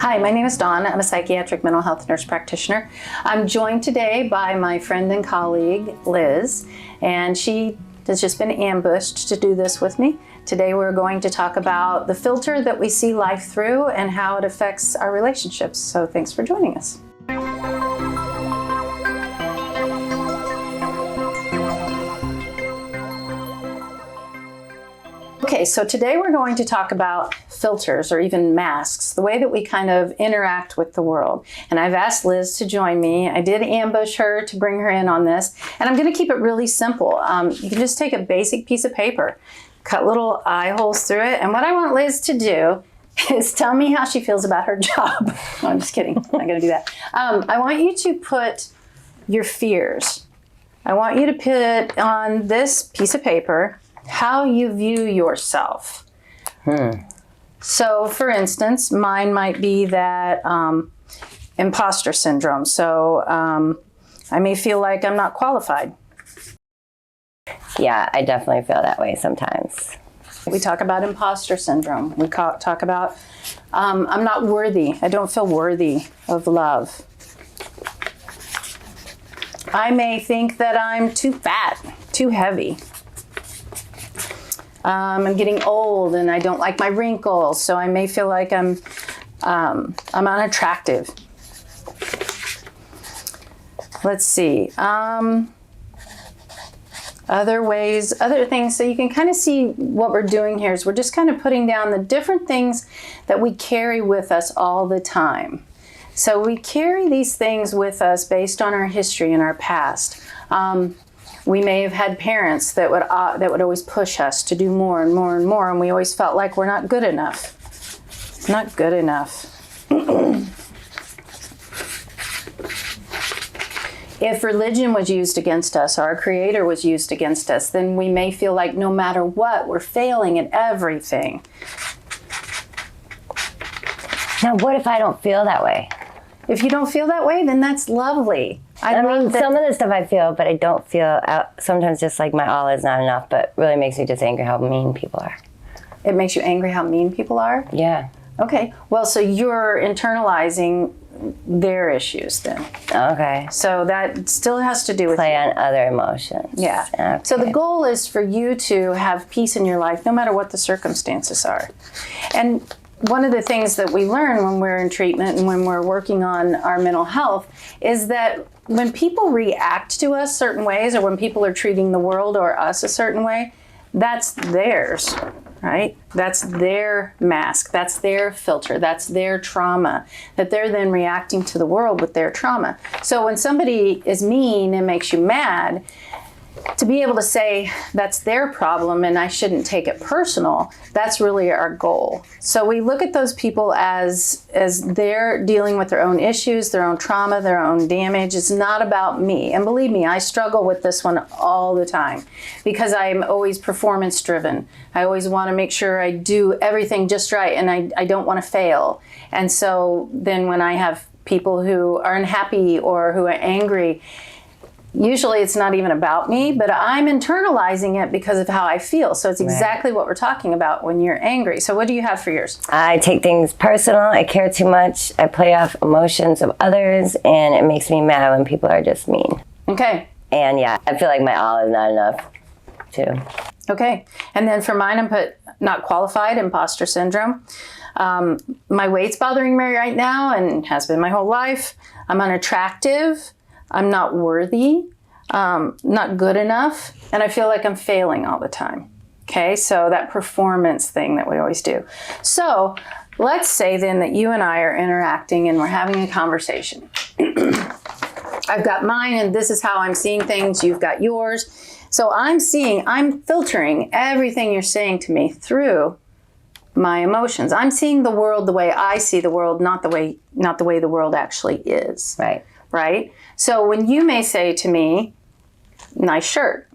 Hi, my name is Dawn. I'm a psychiatric mental health nurse practitioner. I'm joined today by my friend and colleague, Liz, and she has just been ambushed to do this with me. Today we're going to talk about the filter that we see life through and how it affects our relationships. So thanks for joining us. Okay, so today we're going to talk about filters or even masks, the way that we kind of interact with the world. And I've asked Liz to join me. I did ambush her to bring her in on this. And I'm going to keep it really simple. You can just take a basic piece of paper, cut little eye holes through it. And what I want Liz to do is tell me how she feels about her job. No, I'm just kidding. I'm not going to do that. I want you to put your fears. I want you to put on this piece of paper how you view yourself. So, for instance, mine might be that imposter syndrome. So I may feel like I'm not qualified. Yeah, I definitely feel that way sometimes. We talk about imposter syndrome. We talk about I'm not worthy. I don't feel worthy of love. I may think that I'm too fat, too heavy. I'm getting old and I don't like my wrinkles, so I may feel like I'm unattractive. Let's see. Other ways, other things. So you can kind of see what we're doing here is we're just kind of putting down the different things that we carry with us all the time. So we carry these things with us based on our history and our past. We may have had parents that would always push us to do more and more and more, and we always felt like we're not good enough. Not good enough. If religion was used against us, or our Creator was used against us, then we may feel like no matter what, we're failing at everything. Now, what if I don't feel that way? If you don't feel that way, then that's lovely. I mean, some of the stuff I feel, but I don't feel, sometimes just like my all is not enough, but really makes me just angry how mean people are. It makes you angry how mean people are? Yeah. Okay. Well, so you're internalizing their issues then. Okay. So that still has to do with play on other emotions. Yeah. Okay. So the goal is for you to have peace in your life no matter what the circumstances are. And one of the things that we learn when we're in treatment and when we're working on our mental health is that when people react to us certain ways, or when people are treating the world or us a certain way, that's theirs, right? That's their mask, that's their filter, that's their trauma, that they're then reacting to the world with their trauma. So when somebody is mean and makes you mad, to be able to say that's their problem and I shouldn't take it personal, that's really our goal. So we look at those people as they're dealing with their own issues, their own trauma, their own damage. It's not about me. And believe me, I struggle with this one all the time because I'm always performance driven. I always want to make sure I do everything just right and I don't want to fail. And so then when I have people who are unhappy or who are angry, usually it's not even about me, but I'm internalizing it because of how I feel. So it's exactly what we're talking about when you're angry. So what do you have for yours? I take things personal. I care too much. I play off emotions of others, and it makes me mad when people are just mean. Okay. And yeah, I feel like my all is not enough too. Okay. And then for mine, I'm put not qualified, imposter syndrome. My weight's bothering me right now and has been my whole life. I'm unattractive. I'm not worthy, not good enough, and I feel like I'm failing all the time. Okay, so that performance thing that we always do. So let's say then that you and I are interacting and we're having a conversation. I've got mine and this is how I'm seeing things, you've got yours. So I'm filtering everything you're saying to me through my emotions. I'm seeing the world the way I see the world, not the way the world actually is. Right. Right? So when you may say to me, nice shirt.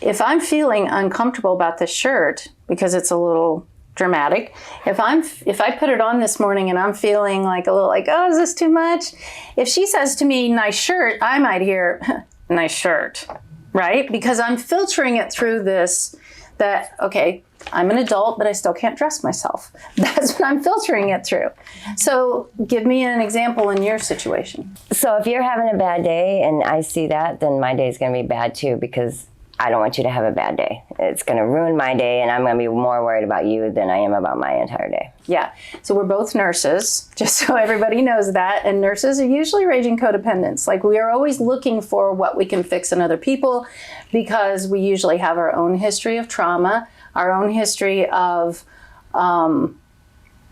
If I'm feeling uncomfortable about this shirt because it's a little dramatic, if I put it on this morning and I'm feeling like a little like, oh, is this too much? If she says to me, nice shirt, I might hear, nice shirt, right? Because I'm filtering it through this that, okay, I'm an adult, but I still can't dress myself. That's what I'm filtering it through. So give me an example in your situation. So if you're having a bad day and I see that, then my day is going to be bad too, because I don't want you to have a bad day. It's going to ruin my day, and I'm going to be more worried about you than I am about my entire day. Yeah. So we're both nurses, just so everybody knows that. And nurses are usually raging codependents. Like, we are always looking for what we can fix in other people, because we usually have our own history of trauma, our own history of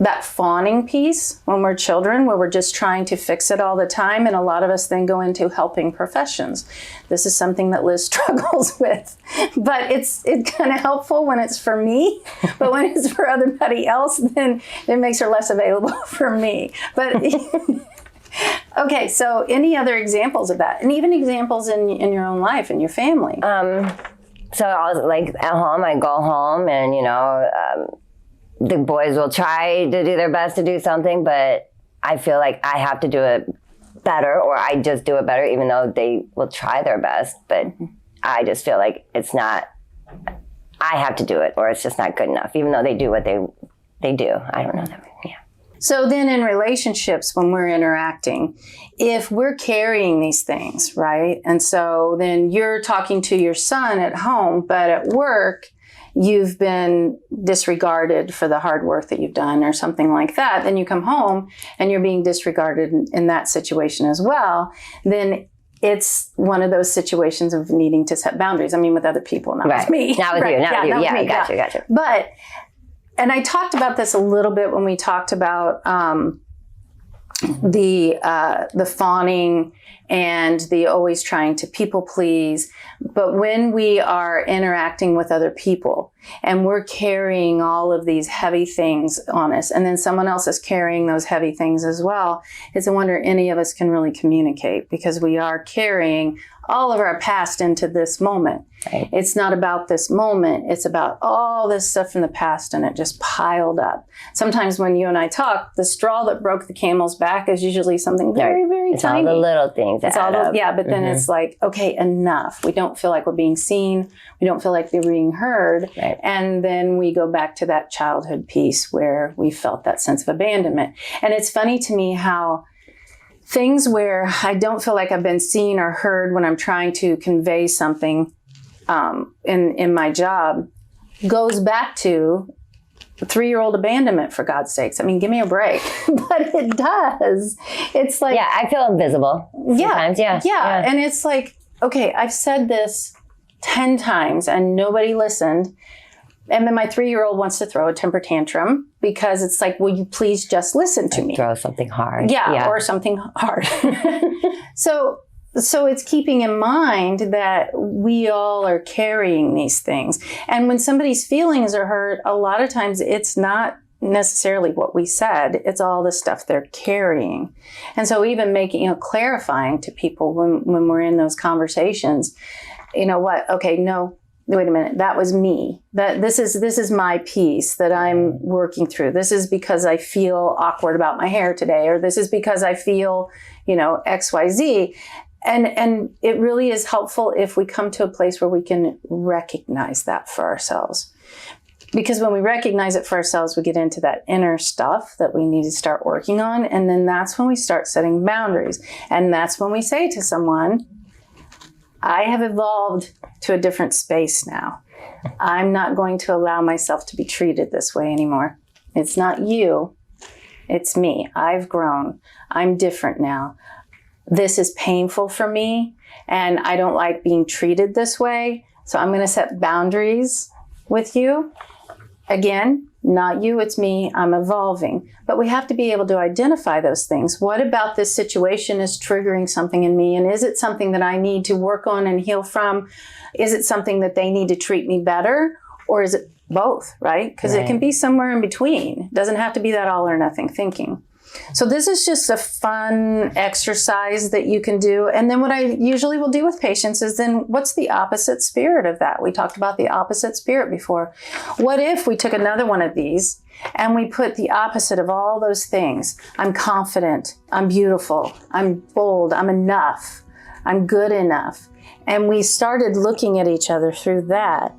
that fawning piece when we're children, where we're just trying to fix it all the time. And a lot of us then go into helping professions. This is something that Liz struggles with, but it's kind of helpful when it's for me. But when it's for everybody else, then it makes her less available for me. But okay, so any other examples of that? And even examples in your own life and your family? So I was like at home, I go home and, the boys will try to do their best to do something, but I feel like I have to do it better, or I just do it better, even though they will try their best. But I just feel like it's not, I have to do it, or it's just not good enough, even though they do what they do. I don't know that. Yeah. So then in relationships, when we're interacting, if we're carrying these things, right? And so then you're talking to your son at home, but at work, you've been disregarded for the hard work that you've done or something like that. Then you come home and you're being disregarded in that situation as well. Then it's one of those situations of needing to set boundaries. I mean, with other people, not with me. Not with you, not with you. Yeah, gotcha. But, and I talked about this a little bit when we talked about the fawning and the always trying to people please. But when we are interacting with other people and we're carrying all of these heavy things on us, and then someone else is carrying those heavy things as well, it's a wonder any of us can really communicate, because we are carrying all of our past into this moment. Right. It's not about this moment. It's about all this stuff from the past, and it just piled up. Sometimes when you and I talk, the straw that broke the camel's back is usually something very, very it's tiny. It's all the little things. It's all the, yeah, but then it's like, okay, enough. We don't feel like we're being seen. We don't feel like they're being heard. Right. And then we go back to that childhood piece where we felt that sense of abandonment. And it's funny to me how things where I don't feel like I've been seen or heard when I'm trying to convey something in my job goes back to 3-year-old abandonment, for God's sakes. I mean, give me a break. But it does. It's like... Yeah, I feel invisible sometimes. Yeah. And it's like, okay, I've said this 10 times and nobody listened. And then my 3-year-old wants to throw a temper tantrum because it's like, will you please just listen to me? Throw something hard. Yeah, or something hard. So it's keeping in mind that we all are carrying these things. And when somebody's feelings are hurt, a lot of times it's not necessarily what we said. It's all the stuff they're carrying. And so even making, clarifying to people when we're in those conversations, okay, no, wait a minute, that was me. That this is my piece that I'm working through. This is because I feel awkward about my hair today, or this is because I feel, XYZ. And it really is helpful if we come to a place where we can recognize that for ourselves. Because when we recognize it for ourselves, we get into that inner stuff that we need to start working on. And then that's when we start setting boundaries. And that's when we say to someone, I have evolved to a different space now. I'm not going to allow myself to be treated this way anymore. It's not you. It's me. I've grown. I'm different now. This is painful for me, and I don't like being treated this way. So I'm going to set boundaries with you. Again, not you, it's me. I'm evolving. But we have to be able to identify those things. What about this situation is triggering something in me? And is it something that I need to work on and heal from? Is it something that they need to treat me better? Or is it both, right? Because it can be somewhere in between. It doesn't have to be that all or nothing thinking. So this is just a fun exercise that you can do. And then what I usually will do with patients is then what's the opposite spirit of that? We talked about the opposite spirit before. What if we took another one of these and we put the opposite of all those things? I'm confident. I'm beautiful. I'm bold. I'm enough. I'm good enough. And we started looking at each other through that.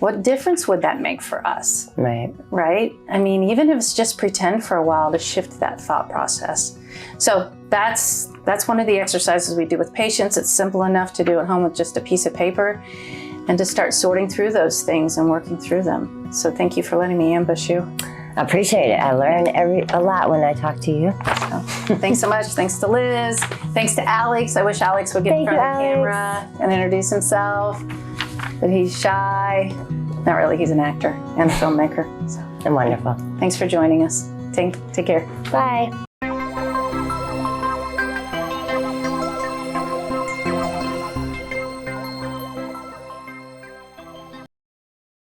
what difference would that make for us? Right. Right? I mean, even if it's just pretend for a while to shift that thought process. So that's one of the exercises we do with patients. It's simple enough to do at home with just a piece of paper and to start sorting through those things and working through them. So thank you for letting me ambush you. I appreciate it. I learn a lot when I talk to you. So, thanks so much. Thanks to Liz. Thanks to Alex. I wish Alex would get in Thank front of you, the camera and introduce himself. But he's shy. Not really. He's an actor and a filmmaker. So And wonderful. thanks for joining us. Take care. Bye.